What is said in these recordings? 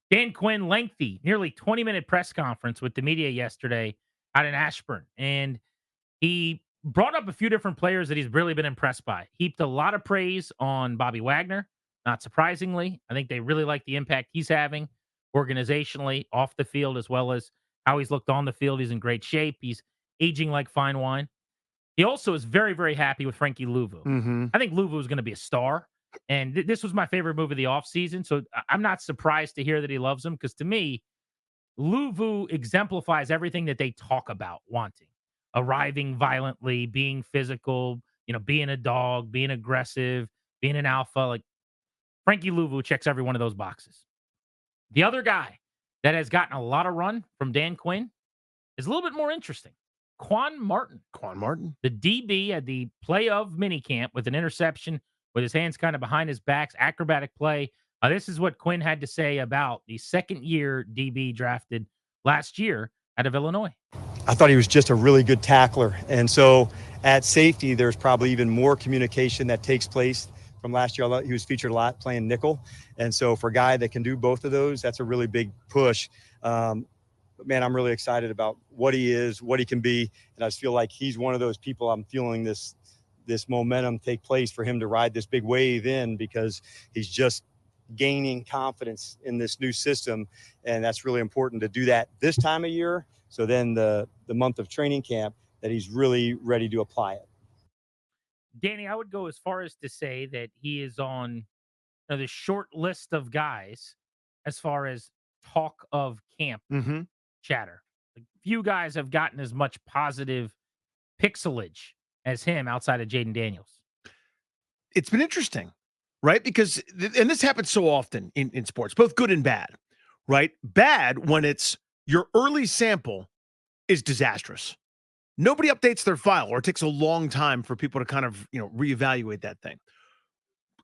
Dan Quinn, lengthy, nearly 20-minute press conference with the media yesterday out in Ashburn. And he brought up a few different players that he's really been impressed by. Heaped a lot of praise on Bobby Wagner, not surprisingly. I think they really like the impact he's having organizationally, off the field, as well as how he's looked on the field. He's in great shape. He's aging like fine wine. He also is very, very happy with Frankie Louvu. Mm-hmm. I think Louvu is going to be a star. And this was my favorite move of the offseason. So I'm not surprised to hear that he loves him because to me, Louvu exemplifies everything that they talk about wanting. Arriving violently, being physical, being a dog, being aggressive, being an alpha. Like Frankie Louvu checks every one of those boxes. The other guy that has gotten a lot of run from Dan Quinn is a little bit more interesting. Quan Martin. Quan Martin. The DB at the play of minicamp with an interception with his hands kind of behind his backs, acrobatic play. This is what Quinn had to say about the second-year DB drafted last year out of Illinois. I thought he was just a really good tackler. And so at safety, there's probably even more communication that takes place from last year. He was featured a lot playing nickel. And so for a guy that can do both of those, that's a really big push. But man, I'm really excited about what he is, what he can be. And I just feel like he's one of those people. I'm feeling this momentum take place for him to ride this big wave in, because he's just gaining confidence in this new system. And that's really important to do that this time of year. So then the month of training camp, that he's really ready to apply it. Danny, I would go as far as to say that he is on the short list of guys as far as talk of camp chatter. Like, few guys have gotten as much positive pixelage as him outside of Jaden Daniels. It's been interesting, right? Because, and this happens so often in sports, both good and bad, right? Bad when it's your early sample is disastrous. Nobody updates their file, or it takes a long time for people to kind of, reevaluate that thing.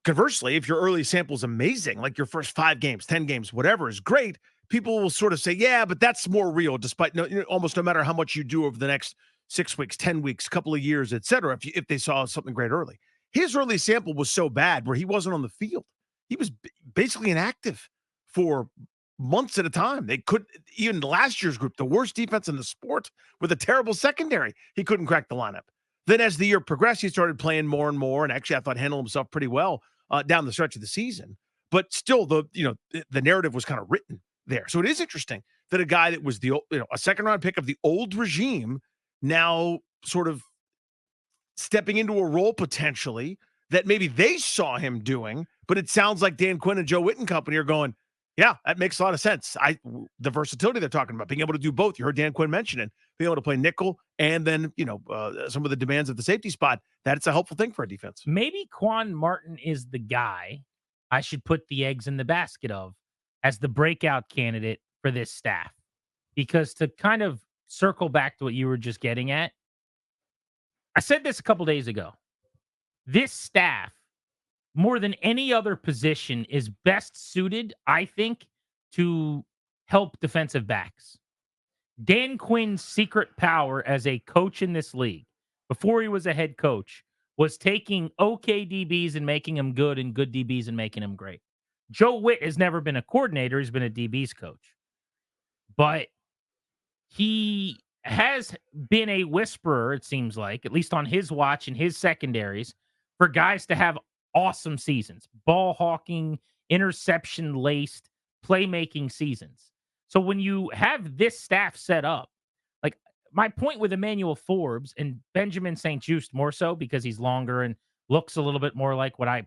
Conversely, if your early sample is amazing, like your first 5 games, 10 games, whatever is great, people will sort of say, yeah, but that's more real, despite almost no matter how much you do over the next 6 weeks, 10 weeks, couple of years, et cetera, if they saw something great early. His early sample was so bad where he wasn't on the field. He was basically inactive for months at a time. They could, even last year's group, the worst defense in the sport with a terrible secondary, he couldn't crack the lineup. Then as the year progressed, he started playing more and more, and actually I thought handled himself pretty well down the stretch of the season. But still, the narrative was kind of written there. So it is interesting that a guy that was a second-round pick of the old regime now sort of stepping into a role potentially that maybe they saw him doing, but it sounds like Dan Quinn and Joe Witten company are going, yeah, that makes a lot of sense. The versatility they're talking about, being able to do both. You heard Dan Quinn mention it, being able to play nickel and then, some of the demands of the safety spot. That's a helpful thing for a defense. Maybe Quan Martin is the guy I should put the eggs in the basket of as the breakout candidate for this staff. Because to kind of circle back to what you were just getting at, I said this a couple days ago. This staff, more than any other position, is best suited, I think, to help defensive backs. Dan Quinn's secret power as a coach in this league, before he was a head coach, was taking okay DBs and making them good, and good DBs and making them great. Joe Witt has never been a coordinator. He's been a DB's coach. But he has been a whisperer, it seems like, at least on his watch and his secondaries, for guys to have awesome seasons, ball hawking, interception laced, playmaking seasons. So when you have this staff set up, like my point with Emmanuel Forbes and Benjamin St-Juste more so because he's longer and looks a little bit more like what I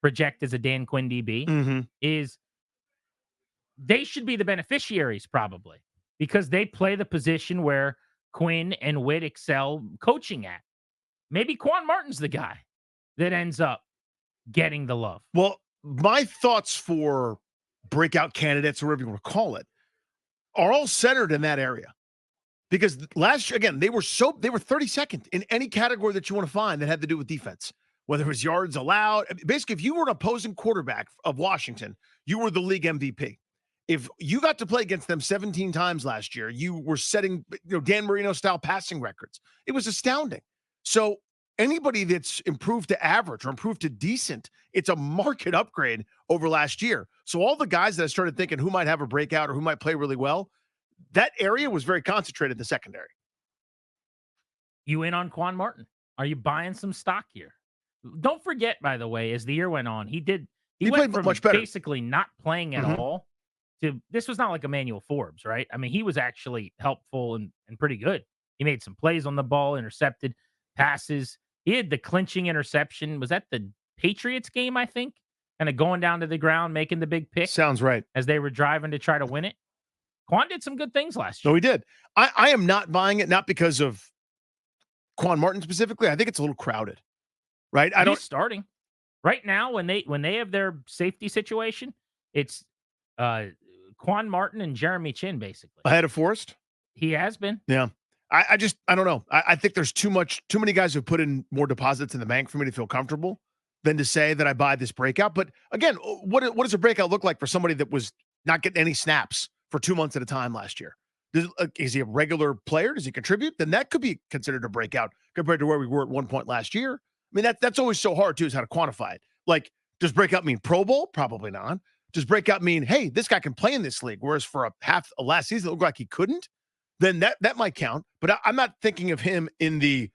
project as a Dan Quinn DB, is they should be the beneficiaries probably because they play the position where Quinn and Witt excel coaching at. Maybe Quan Martin's the guy that ends up getting the love. Well, my thoughts for breakout candidates, or whatever you want to call it, are all centered in that area. Because last year, again, they were 32nd in any category that you want to find that had to do with defense, whether it was yards allowed. Basically, if you were an opposing quarterback of Washington, you were the league MVP. If you got to play against them 17 times last year, you were setting Dan Marino-style passing records. It was astounding. So anybody that's improved to average or improved to decent, it's a market upgrade over last year. So all the guys that I started thinking who might have a breakout or who might play really well, that area was very concentrated in the secondary. You in on Quan Martin? Are you buying some stock here? Don't forget, by the way, as the year went on, he He went played from much better. basically not playing at Mhm. all to this was not like Emmanuel Forbes, right? I mean, he was actually helpful and pretty good. He made some plays on the ball, intercepted passes. He had the clinching interception. Was that the Patriots game, I think? Kind of going down to the ground, making the big pick Sounds right. as they were driving to try to win it. Quan did some good things last No, year. he did. I am not buying it, not because of Quan Martin specifically. I think it's a little crowded, right? I He's don't. starting. Right now, when they have their safety situation, it's uh Quan Martin and Jeremy Chin, basically. Ahead of Forrest. He has been. Yeah. I don't know. I think there's too many guys who put in more deposits in the bank for me to feel comfortable than to say that I buy this breakout. But again, what does a breakout look like for somebody that was not getting any snaps for 2 months at a time last year? Is he a regular player? Does he contribute? Then that could be considered a breakout compared to where we were at one point last year. I mean, that's always so hard too, is how to quantify it. Like, does breakout mean Pro Bowl? Probably not. Does breakout mean, hey, this guy can play in this league? Whereas for a half of last season, it looked like he couldn't. Then that might count. But I'm not thinking of him in the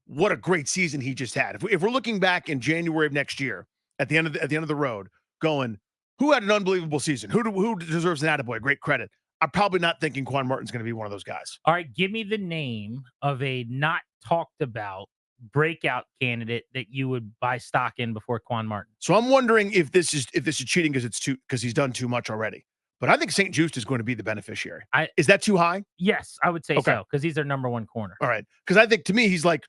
what a great season he just had. If we're looking back in January of next year at the end of the road, going, who had an unbelievable season? Who deserves an attaboy? Great credit. I'm probably not thinking Quan Martin's going to be one of those guys. All right, give me the name of a not talked about breakout candidate that you would buy stock in before Quan Martin. So I'm wondering if this is cheating because he's done too much already. But I think St. Juste is going to be the beneficiary. Is that too high? Yes, I would say Okay. so, because he's their number one corner. All right. Because I think to me, he's like,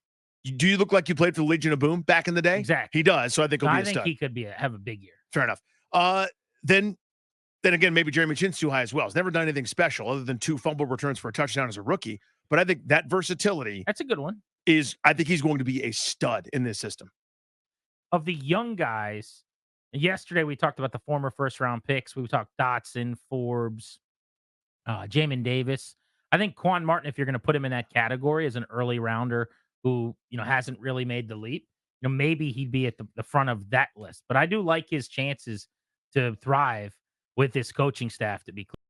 do you look like you played for the Legion of Boom back in the day? Exactly. He does. So I think he'll be a stud. He could have a big year. Fair enough. Then again, maybe Jeremy Chin's too high as well. He's never done anything special other than 2 fumble returns for a touchdown as a rookie. But I think that versatility That's a good one. I think he's going to be a stud in this system. Of the young guys, yesterday we talked about the former first round picks. We talked Dotson, Forbes, Jamin Davis. I think Quan Martin, if you're going to put him in that category as an early rounder who, hasn't really made the leap, maybe he'd be at the front of that list. But I do like his chances to thrive with this coaching staff, to be clear.